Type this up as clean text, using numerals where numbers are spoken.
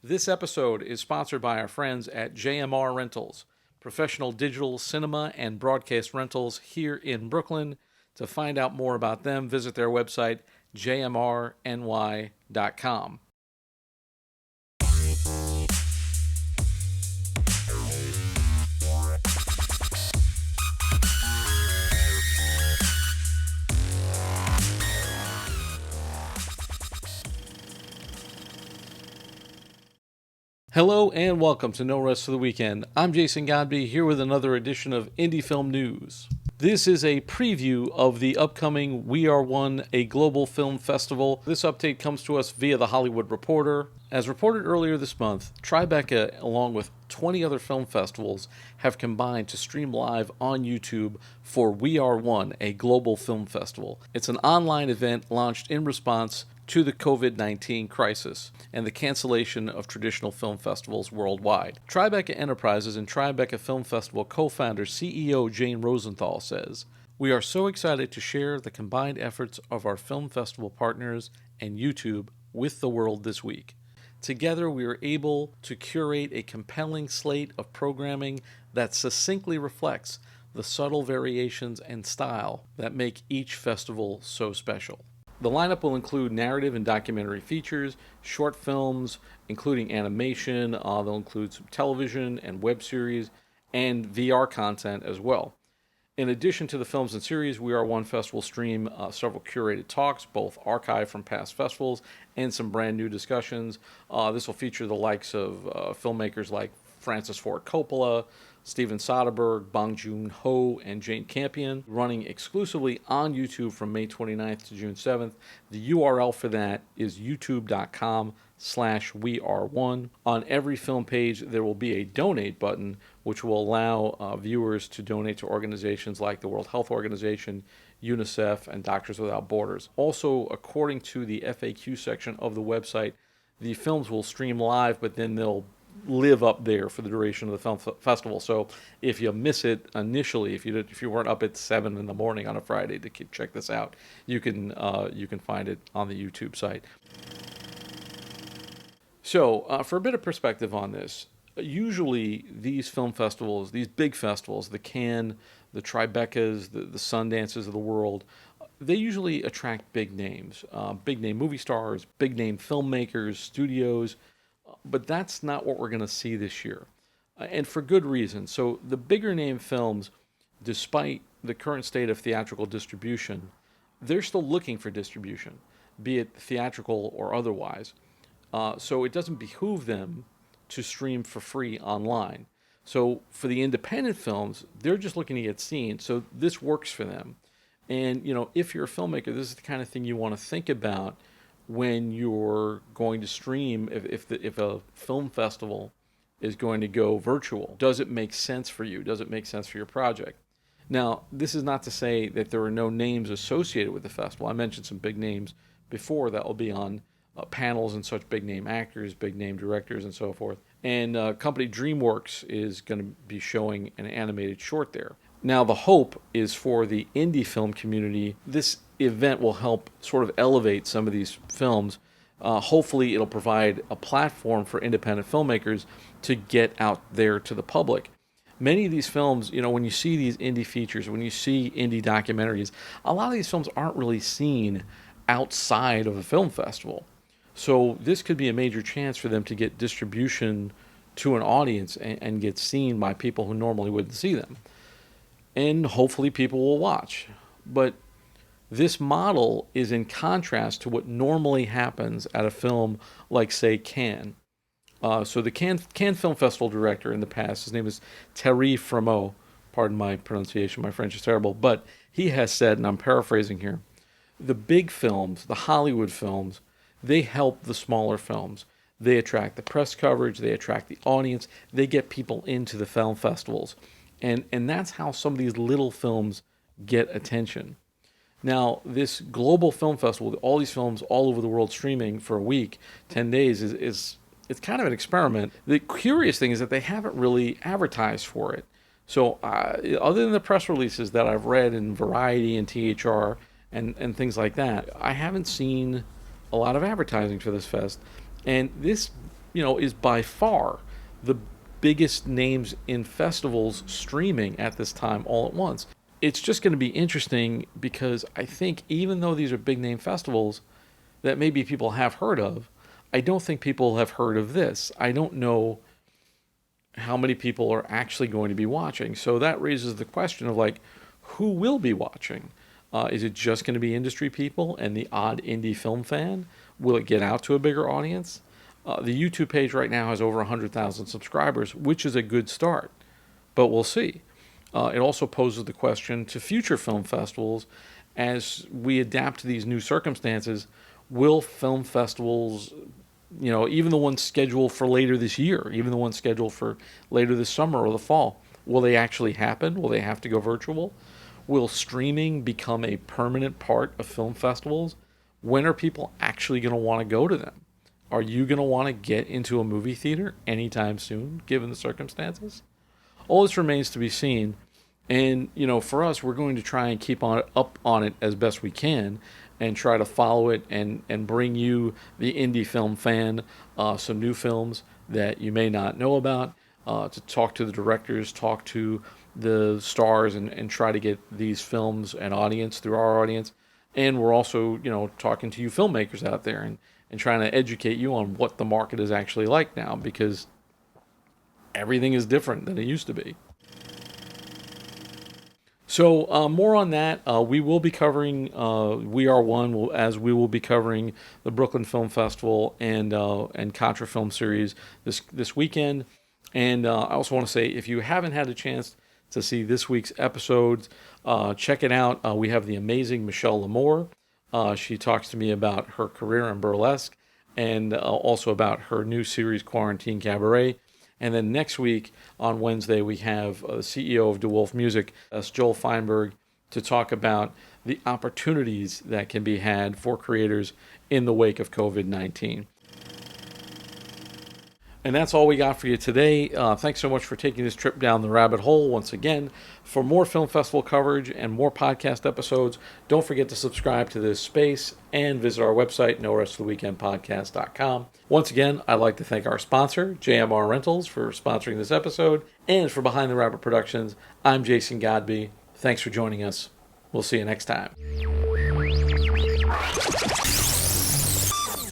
This episode is sponsored by our friends at JMR Rentals, professional digital cinema and broadcast rentals here in Brooklyn. To find out more about them, visit their website, jmrny.com. Hello and welcome to No Rest for the Weekend. I'm Jason Godbey here with another edition of Indie Film News. This is a preview of the upcoming We Are One, a global film festival. This update comes to us via The Hollywood Reporter. As reported earlier this month, Tribeca, along with 20 other film festivals, have combined to stream live on YouTube for We Are One, a global film festival. It's an online event launched in response to the COVID-19 crisis and the cancellation of traditional film festivals worldwide. Tribeca Enterprises and Tribeca Film Festival co-founder CEO Jane Rosenthal says, "We are so excited to share the combined efforts of our film festival partners and YouTube with the world this week. Together, we are able to curate a compelling slate of programming that succinctly reflects the subtle variations and style that make each festival so special." The lineup will include narrative and documentary features, short films, including animation. They'll include some television and web series and VR content as well. In addition to the films and series, We Are One Festival stream several curated talks, both archived from past festivals and some brand new discussions. This will feature the likes of filmmakers like Francis Ford Coppola, Steven Soderbergh, Bong Joon-ho, and Jane Campion, running exclusively on YouTube from May 29th to June 7th. The URL for that is youtube.com/weareone. On every film page, there will be a donate button, which will allow viewers to donate to organizations like the World Health Organization, UNICEF, and Doctors Without Borders. Also, according to the FAQ section of the website, the films will stream live, but then they'll live up there for the duration of the film festival. So if you miss it initially, if you weren't up at 7 in the morning on a Friday to check this out, you can find it on the YouTube site. So for a bit of perspective on this, usually these film festivals, these big festivals, the Cannes, the Tribecas, the Sundances of the world, they usually attract big names, big name movie stars, big name filmmakers, studios. But that's not what we're going to see this year, and for good reason. So the bigger name films, despite the current state of theatrical distribution, they're still looking for distribution, be it theatrical or otherwise. So it doesn't behoove them to stream for free online. So for the independent films, they're just looking to get seen. So this works for them. And if you're a filmmaker, this is the kind of thing you want to think about when you're going to stream. If a film festival is going to go virtual, does it make sense for you? Does it make sense for your project? Now, this is not to say that there are no names associated with the festival. I mentioned some big names before that will be on panels, and such big name actors, big name directors, and so forth. And company DreamWorks is going to be showing an animated short there. Now, the hope is for the indie film community. This event will help sort of elevate some of these films. Hopefully, it'll provide a platform for independent filmmakers to get out there to the public. Many of these films, when you see these indie features, when you see indie documentaries, a lot of these films aren't really seen outside of a film festival. So this could be a major chance for them to get distribution to an audience and get seen by people who normally wouldn't see them. And hopefully people will watch. But this model is in contrast to what normally happens at a film like, say, Cannes. So the Cannes Film Festival director in the past, his name is Thierry Frémaux, pardon my pronunciation, my French is terrible, but he has said, and I'm paraphrasing here, the big films, the Hollywood films, they help the smaller films. They attract the press coverage, they attract the audience, they get people into the film festivals. And that's how some of these little films get attention. Now, this global film festival, with all these films all over the world streaming for a week, 10 days, is it's kind of an experiment. The curious thing is that they haven't really advertised for it. So other than the press releases that I've read in Variety and THR and things like that, I haven't seen a lot of advertising for this fest. And this is by far the biggest names in festivals streaming at this time all at once. It's just going to be interesting because I think even though these are big name festivals that maybe people have heard of, I don't think people have heard of this. I don't know how many people are actually going to be watching. So that raises the question of like, who will be watching? Is it just going to be industry people and the odd indie film fan? Will it get out to a bigger audience? The YouTube page right now has over 100,000 subscribers, which is a good start, but we'll see. It also poses the question to future film festivals as we adapt to these new circumstances. Will film festivals, even the ones scheduled for later this year, even the ones scheduled for later this summer or the fall, will they actually happen? Will they have to go virtual? Will streaming become a permanent part of film festivals? When are people actually going to want to go to them? Are you going to want to get into a movie theater anytime soon, given the circumstances? All this remains to be seen. And, for us, we're going to try and keep up on it as best we can and try to follow it and bring you, the indie film fan, some new films that you may not know about, to talk to the directors, talk to the stars, and try to get these films an audience through our audience. And we're also, talking to you filmmakers out there and trying to educate you on what the market is actually like now, because everything is different than it used to be. So more on that. We will be covering We Are One, as we will be covering the Brooklyn Film Festival and Contra Film Series this weekend. And I also want to say, if you haven't had a chance to see this week's episodes, check it out. We have the amazing Michelle Lamore. She talks to me about her career in burlesque and also about her new series, Quarantine Cabaret. And then next week on Wednesday, we have the CEO of DeWolf Music, Joel Feinberg, to talk about the opportunities that can be had for creators in the wake of COVID-19. And that's all we got for you today. Thanks so much for taking this trip down the rabbit hole once again. For more film festival coverage and more podcast episodes, don't forget to subscribe to this space and visit our website, norestoftheweekendpodcast.com. Once again, I'd like to thank our sponsor, JMR Rentals, for sponsoring this episode. And for Behind the Rabbit Productions, I'm Jason Godbey. Thanks for joining us. We'll see you next time.